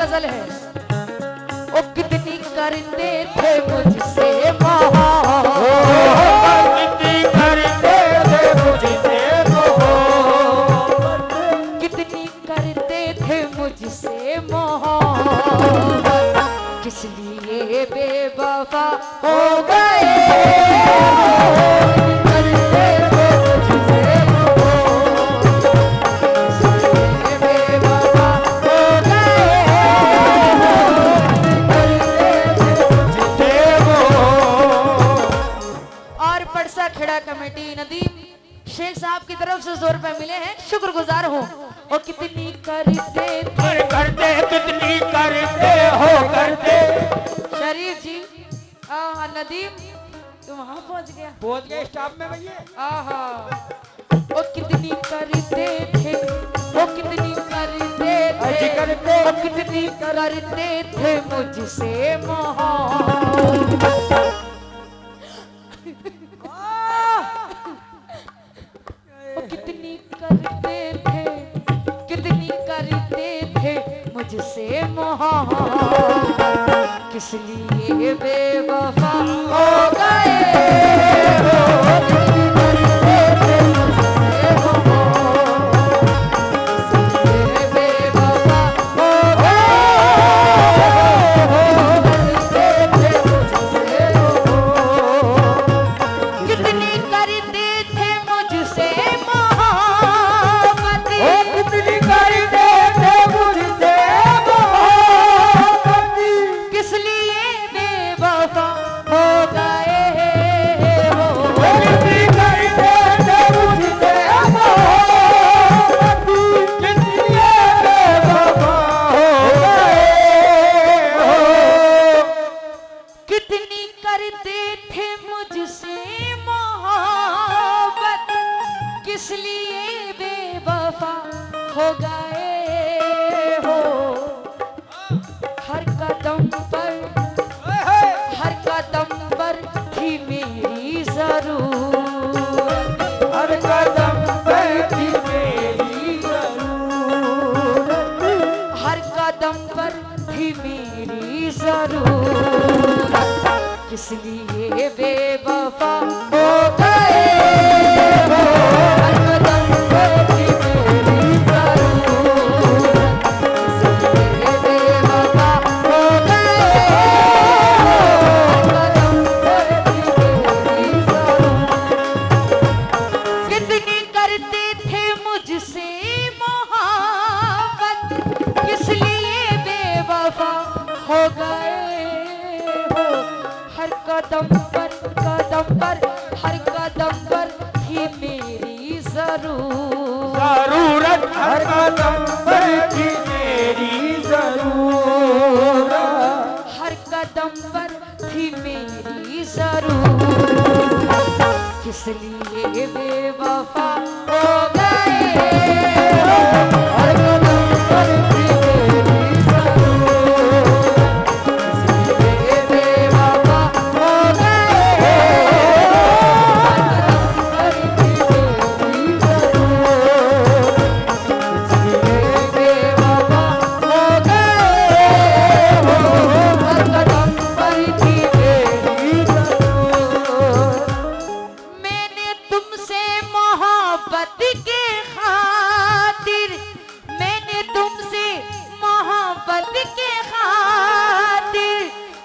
गजल है। ओ कितनी करते थे मुझसे मोहब्बत, कितनी करते थे मुझसे मोहब्बत, कितनी करते थे मुझसे मोहब्बत, किस लिए बेवफा हो गए कमेटी नदीम शेख साहब की तरफ से 100 रुपए मिले हैं, शुक्रगुजार हूँ। और कितनी करते थे करते, कितनी करते हो करते। शरीफ जी नदीम तुम वहां पहुंच गए स्टाफ में भैया। आहा वो कितनी करते थे, वो कितनी करते थे, वो कितनी करते थे मुझसे मोहब्बत, कितनी करते थे, कितनी करते थे मुझसे मोहब्बत, किस लिए बेवफा हो गए हो, कितनी करते थे मुझसे मोहब्बत, किस लिए बेवफा हो गए हो, करते थे मुझसे मोहब्बत, कितनी करते थे मुझसे मोहब्बत, कितनी करते थे मुझसे मोहब्बत, किस लिए बेवफा हो गए हो, कितनी करते थे मुझसे मोहब्बत, किस लिए बेवफा हो गए हो। कितनी करते थे मुझसे मोहब्बत, किस लिए बेवफा हो गए हो, हर कदम पर, हर कदम पर थी मेरी जरूरत, हर कदम पर थी मेरी जरूरत, हर कदम पर थी मेरी जरूरत, किस लिए बेवफा हो गए हो, हर कदम पर थी मेरी जरूरत, किस लिए बेवफा हो गए हो, हर कदम पर थी मेरी जरूरत, कितनी करते थे मुझसे मोहब्बत, किस लिए बेवफा हो गए हो, हर कदम पर, कदम पर, हर कदम पर थी मेरी जरूरत, हर कदम पर थी मेरी जरूरत, हर कदम पर थी मेरी जरूरत, किस लिए बेवफा हो गए हो, हर कदम पर थी मेरी जरूरत, किस लिए बेवफा हो गए हो, हर कदम पर थी मेरी जरूरत, किस लिए बेवफा हो गए हो, हर कदम पर थी मेरी जरूरत, मैंने तुमसे मोहब्बत के खातिर, मैंने तुमसे मोहब्बत के खातिर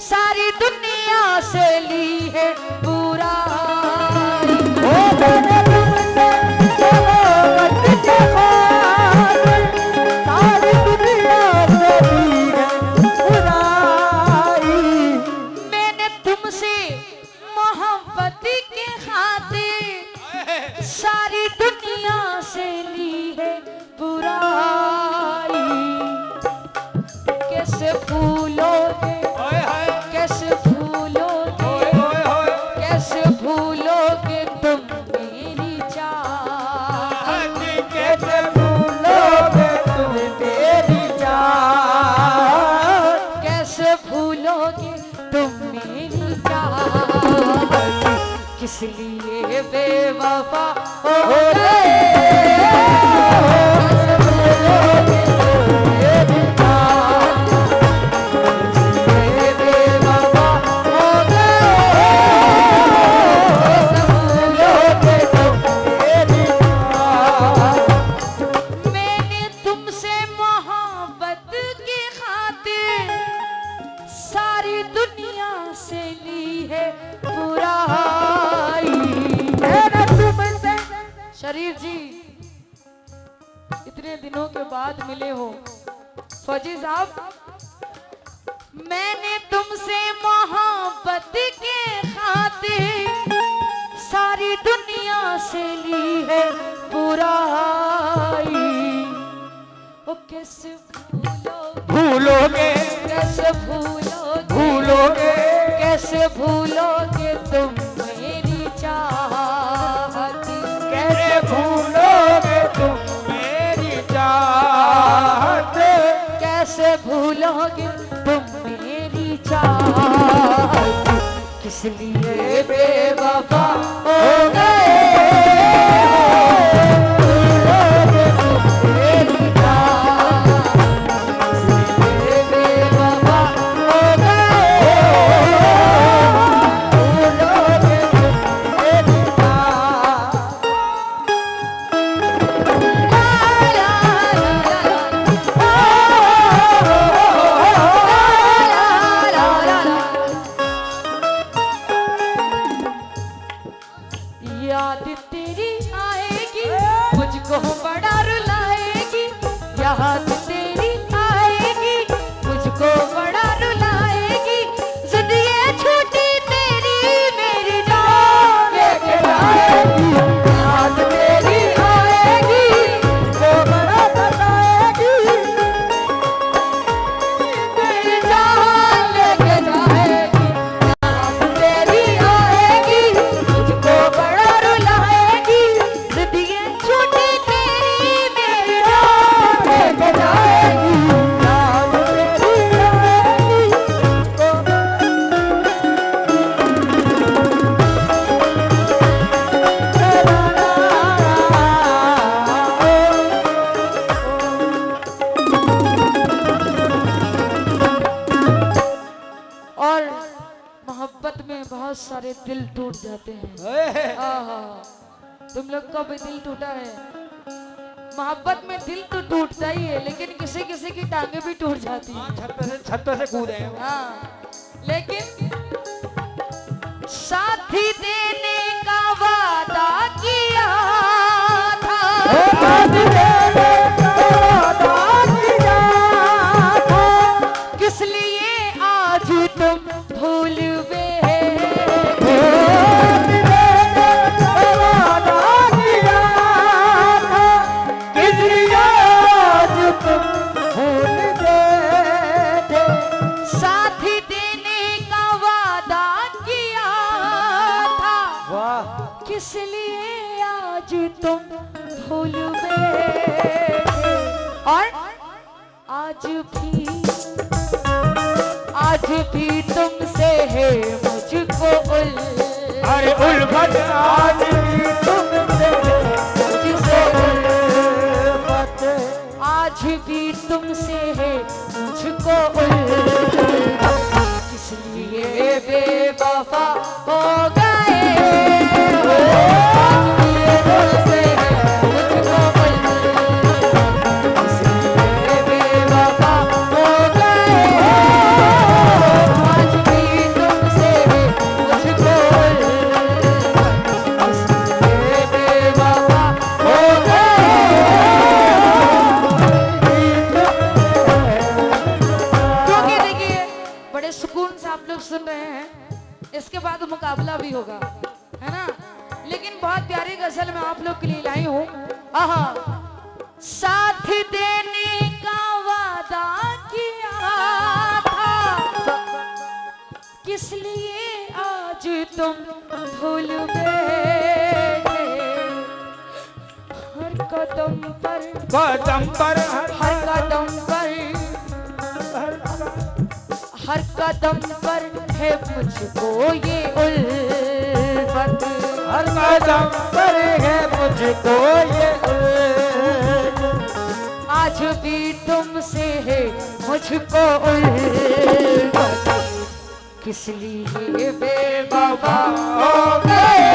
सारी दुनिया से ली है बुराई, मैंने तुमसे मोहब्बत के खातिर सारी दुनिया से ली है बुराई, मैंने तुमसे मोहब्बत के खातिर सारी दुनिया से ली है बुराई, कैसे भूलोगे, कैसे भूलोगे, कैसे भूलोगे तुम मेरी चाहत, कैसे भूलोगे तुम मेरी चाहत, कैसे भूलोगे तुम मेरी चाहत, किस लिए बेवफा हो गए हो, कैसे भूलोगे तुम मेरी चाहत, शरीफ जी, इतने दिनों के बाद मिले हो। फौजी साहब, मैंने तुमसे मोहब्बत के खातिर सारी दुनिया से ली है बुराई। ओ कैसे भूलोगे, कैसे भूलोगे, भूलोगे, कैसे भूलोगे तुम मेरी चाहत। कैसे भूलोगे तुम मेरी चाहत। कैसे भूलोगे तुम मेरी चाहत। किस लिए बेवफा हो गए भूलोगे तुम मेरी चाहत। किस लिए बेवफा हो गए भूलोगे तुम मेरी चाहत। याद तेरी आएगी मुझको बड़ा रुलाएगी। याद तेरी आएगी मुझको बड़ा रुलाएगी। जिद ये छूटी तेरी मेरी जान लेके जाएगी। याद तेरी आएगी मुझको बड़ा रुलाएगी। मेरी जान लेके जाएगी। याद तेरी आएगी मुझको बड़ा रुलाएगी। जिद ये छूटी तेरी मेरी जान लेके जाएगी। याद तेरी आएगी मुझको और मोहब्बत में बहुत सारे दिल टूट जाते हैं। आहा, तुम लोग का भी दिल टूटा है। मोहब्बत में दिल तो टूटता ही है, लेकिन किसी किसी की टांगे भी टूट जाती हैं। छत से कूदे हैं वो। हाँ, लेकिन साथी देने का वादा किया था। किस लिए आज तुम भूल गए। साथी देने का वादा किया था। वाह, किस लिए आज तुम भूल गए। और आज भी तुमसे है मुझको अरे उल्फत आज भी तुमसे मुझसे उल्फत। आज भी तुमसे है मुझको किस लिए बेवफा हो गए हो। आज भी तुमसे है मुझको किस लिए बेवफा हो गए हो। आज भी तुमसे है मुझको किस लिए बेवफा हो गए। क्योंकि देखिए, बड़े सुकून से आप लोग सुन रहे हैं, इसके बाद मुकाबला भी होगा, है ना। लेकिन बहुत प्यारी गजल मैं आप लोग के लिए लाई हूँ। आहा, साथ देने का वादा किया था। किस लिए आज तुम भूल गए। हर कदम पर कदम पर हर कदम पर हर कदम पर है मुझको ये उल्फत। हर कदम पर है मुझको ये उल्फत। आज भी तुमसे है मुझको उल्फत। किस लिए बेवफा हो गए।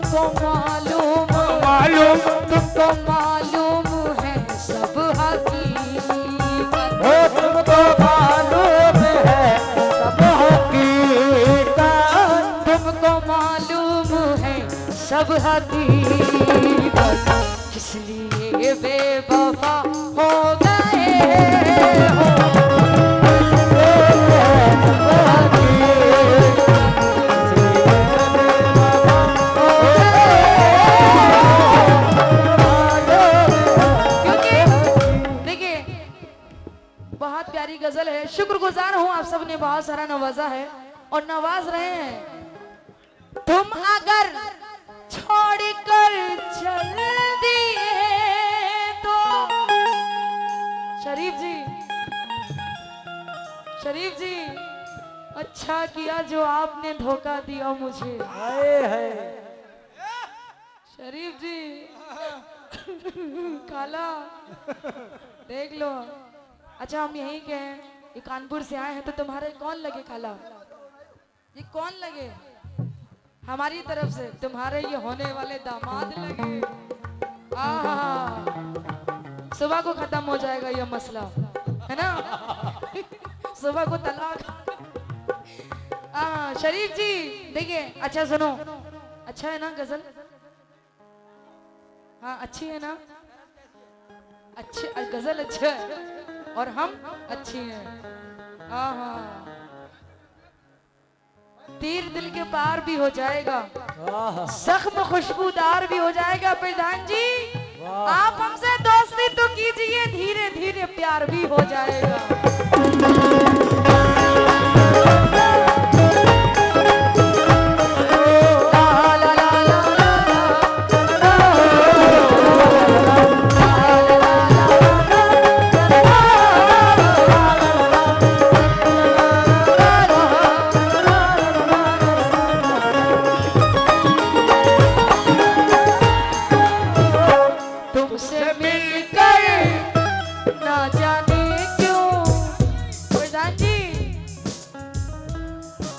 तुमको मालूम मालूम तुमको मालूम है सब हकीकत हो तुमको मालूम है सब हकीकत तुमको मालूम है सब हकीकत इसलिए बेवफा हो गए हो क्योंकि देखिए बहुत प्यारी गजल है। शुक्रगुजार हूँ आप सब ने बहुत सारा नवाजा है और नवाज रहे हैं। तुम अगर छोड़ कर चल दिए तो शरीफ जी अच्छा किया जो आपने धोखा दिया मुझे। हाय हाय शरीफ जी काला देख लो। अच्छा हम यहीं के हैं, ये कानपुर से आए हैं तो तुम्हारे कौन लगे खाला? ये कौन लगे? हमारी तरफ से तुम्हारे ये होने वाले दामाद लगे। सुबह को खत्म हो जाएगा ये मसला, है ना? सुबह को तलाक। शरीफ जी देखिए, अच्छा सुनो, अच्छा है ना गजल? हाँ अच्छी है ना? अच्छी गजल अच्छा है और हम अच्छी हैं। हाँ तीर दिल के पार भी हो जाएगा, जख्म खुशबूदार भी हो जाएगा। प्रधान जी आप हमसे दोस्ती तो कीजिए, धीरे धीरे प्यार भी हो जाएगा।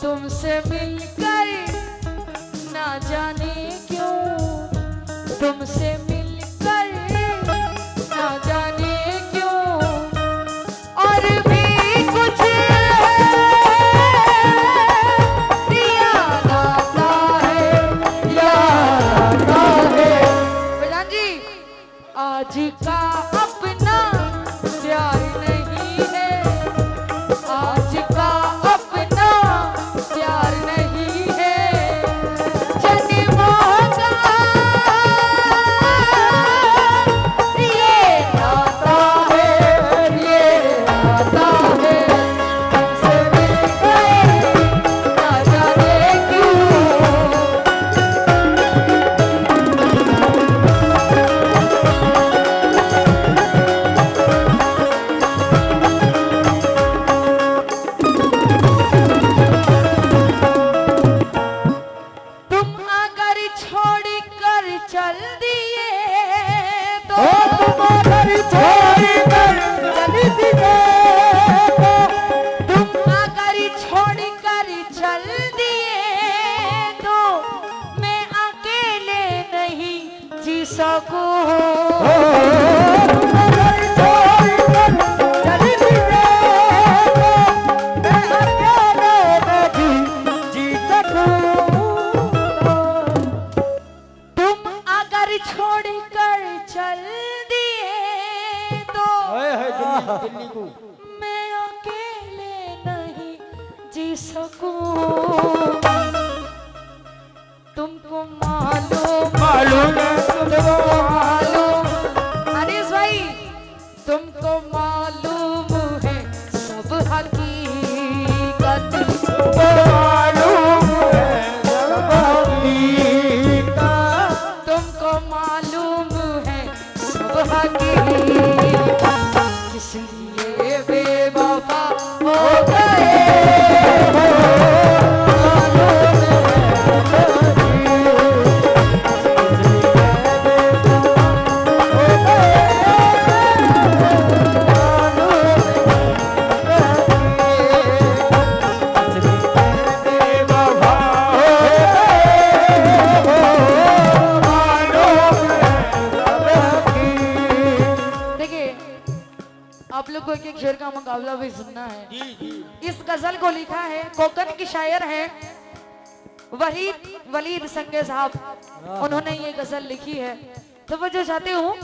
तुमसे मिलकर ना जाने क्यों, तुमसे मिलकर ना जाने क्यों, और भी कुछ याद आता है, याद आता है। प्रधान जी आज का अपना प्यार नहीं है, आज का अपना प्यार नहीं है, जन्मों का ये नाता है, ये नाता है। तुमसे मिल गए ना जाने क्यों। तुम अगर छोड़ कर चल दिए तो, तुम अगर छोड़ कर चल दिए तुम अगर छोड़ कर चल दिए तो मैं अकेले नहीं जी सकूं। तुम अगर छोड़ कर चल दिए तो दिल्ली को मैं अकेले नहीं जी सकूं। तुमको मालूम मालूम है तुमको मालूम, अनीस भाई तुमको मालूम है सब हकीकत, मालूम है सब हकीकत तुमको मालूम है सब हकीकत, इसलिए बेवफा हो गए हो। लोग को एक एक शेर का मुकाबला भी सुनना है। जी जी। इस गजल को लिखा है, कोकन की शायर है वलीद संगे साहब, उन्होंने ये गजल लिखी है। तो वो जो चाहते हूँ,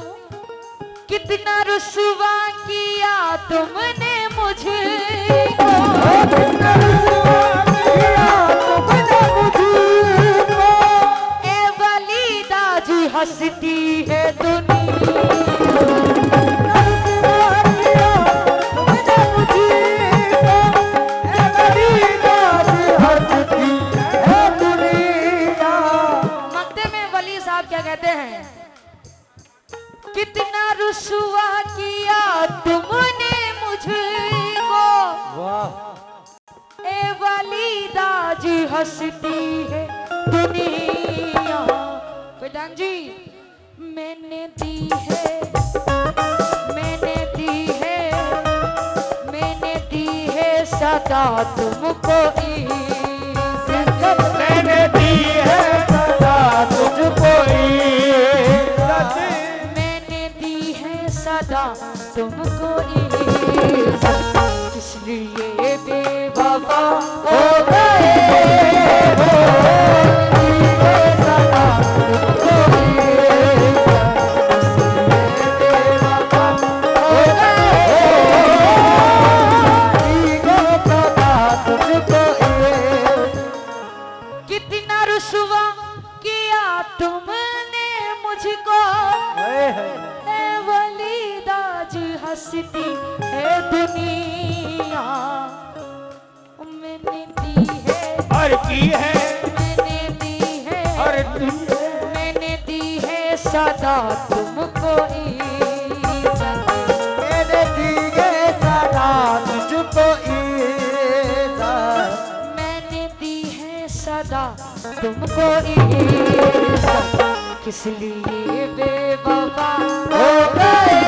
कितना रुसवा किया तुमने मुझे, ए वलीदा जी हंसती है दुनिया। कितना रुसवा किया तुमने मुझको, ए वलीदा जी हंसती है दुनिया। प्रधान जी, मैंने दी है, मैंने दी है, मैंने दी है सदा तुमको इज्जत, मैंने दी है सदा तुझको इज्जत, सदा तुमको इज्जत, इसलिए बेवफा हो गए हो, सदा तुमको इज्जत, इसलिए बेवफा हो गए हो, सदा तुमको इज्जत। कितना रुसवा किया तुमने मुझको, हंसती है दुनिया। मैंने दी है और की है, मैंने दी है और मैंने दी है सदा तुमको इज्जत, मैंने दी है सदा तुझको इज्जत, मैंने दी है सदा तुमको इज्जत, किस लिए बेवफा हो गए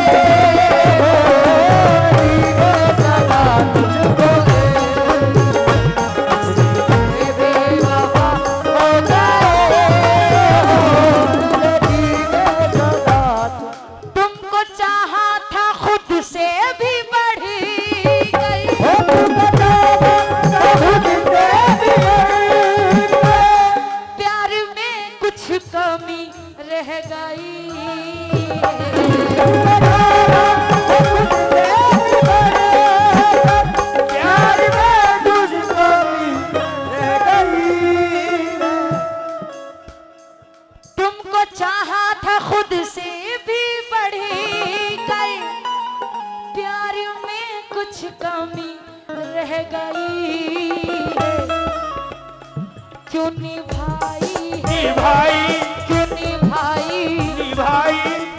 क्यों निभाई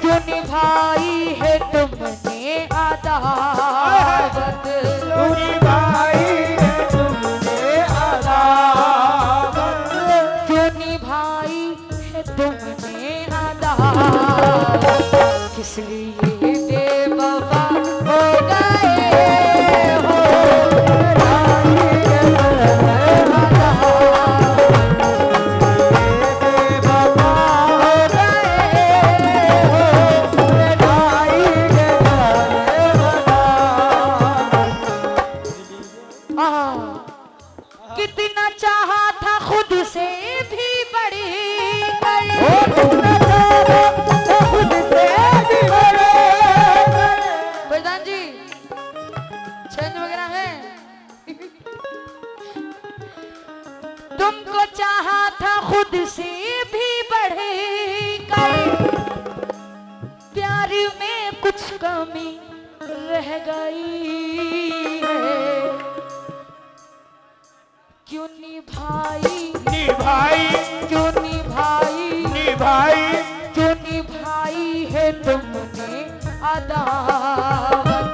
क्यों निभाई है तुमने अदावत, क्यों निभाई है तुमने अदावत, क्यों निभाई है तुमने अदावत, किस लिए बेवफा हो गए हो, कितना चाहा था खुद से भी बड़ी प्रधान जी, चेंज वगैरह है। तुमको चाहा था खुद से भी बढ़े कर, प्यार में कुछ कमी रह गई है, क्यों निभाई क्यों निभाई है तुमने अदावत,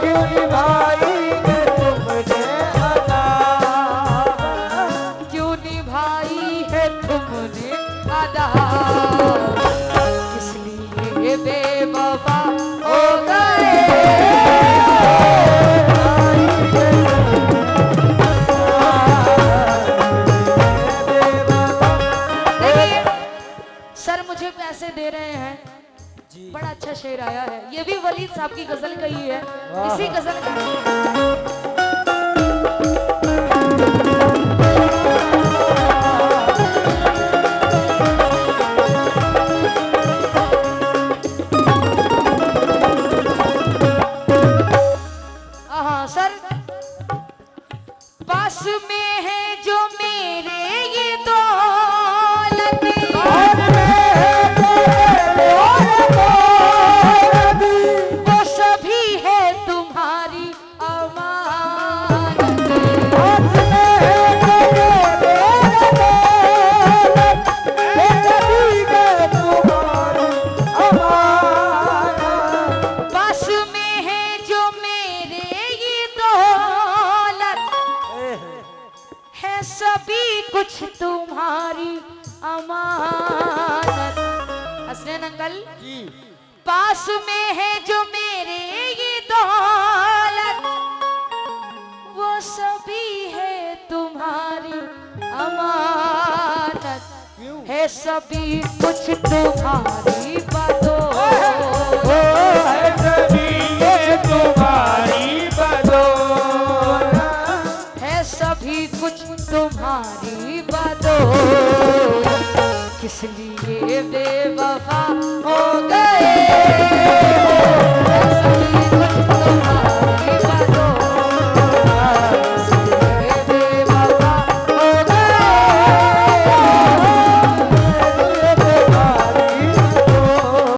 क्यों निभाई है तुमने अदावत, क्यों निभाई है तुमने अदावत, किस लिए बेवफा हो गए। सर मुझे पैसे दे रहे हैं बड़ा अच्छा शेर आया है, ये भी वलीद साहब की गजल का ही है। इसी गजल का हाँ सर। पास में है जो मेरे ये दौलत, वो सभी है तुम्हारी अमानत। पास में है जो मेरे ये दौलत, है सभी कुछ तुम्हारी अमानत। हसनैन अंकल, पास में है जो मेरे ये दौलत, वो सभी है तुम्हारी अमानत। है सभी कुछ तुम्हारी बदौलत, है सभी तुम्हारी बदौलत, है सभी कुछ तुम्हारी बदौलत। किस लिए बेवफा हो गए